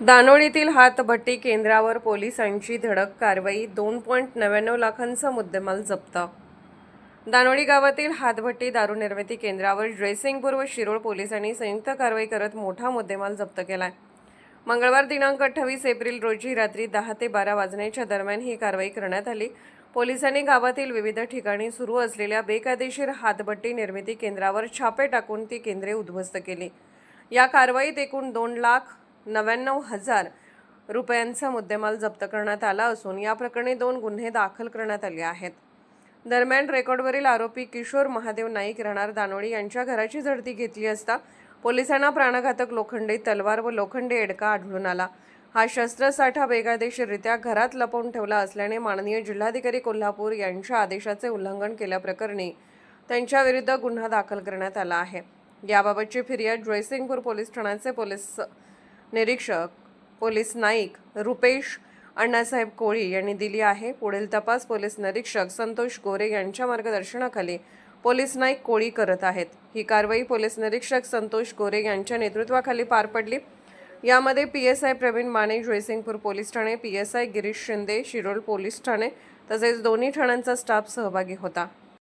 दानोळीतील हातभट्टी केंद्रावर पोलिसांची धडक कारवाई. 2.99 लाखांचा मुद्देमाल जप्त. दानोळी गावातील हातभट्टी दारू निर्मिती केंद्रावर जयसिंगपूर व शिरोळ पोलिसांनी संयुक्त कारवाई करत मोठा मुद्देमाल जप्त केलाय. मंगळवार दिनांक 28 एप्रिल रोजी रात्री 10 ते 12 वाजण्याच्या दरम्यान ही कारवाई करण्यात आली. पोलिसांनी गावातील विविध ठिकाणी सुरू असलेल्या बेकायदेशीर हातभट्टी निर्मिती केंद्रावर छापे टाकून ती केंद्रे उद्ध्वस्त केली. या कारवाईत एकूण 2,99,000 रुपयांचा मुद्देमाल जप्त करण्यात आला असून या प्रकरणी 2 गुन्हे दाखल करण्यात आले आहेत. दरम्यान रेकॉर्डवरील आरोपी किशोर महादेव नाईक राहणार दानोळी यांच्या घराची झडती घेतली असता पोलिसांना प्राणघातक लोखंडी तलवार व लोखंडी एडका आढळून आला. हा शस्त्रसाठा बेकायदेशीररित्या घरात लपवून ठेवला असल्याने माननीय जिल्हाधिकारी कोल्हापूर यांच्या आदेशाचे उल्लंघन केल्याप्रकरणी त्यांच्याविरुद्ध गुन्हा दाखल करण्यात आला आहे. याबाबतची फिर्याद जयसिंगपूर पोलीस ठाण्याचे पोलीस निरीक्षक पोलीस नाईक रुपेश अण्णासाहेब कोळी यांनी दिली आहे. पुढील तपास पोलीस निरीक्षक संतोष गोरे यांच्या मार्गदर्शनाखाली पोलीस नाईक कोळी करत आहेत. ही कारवाई पोलीस निरीक्षक संतोष गोरे यांच्या नेतृत्वाखाली पार पडली. यामध्ये PSI प्रवीण माने जयसिंगपूर पोलीस ठाणे, PSI गिरीश शिंदे शिरोळ पोलीस ठाणे तसेच दोन्ही ठाण्यांचा स्टाफ सहभागी होता.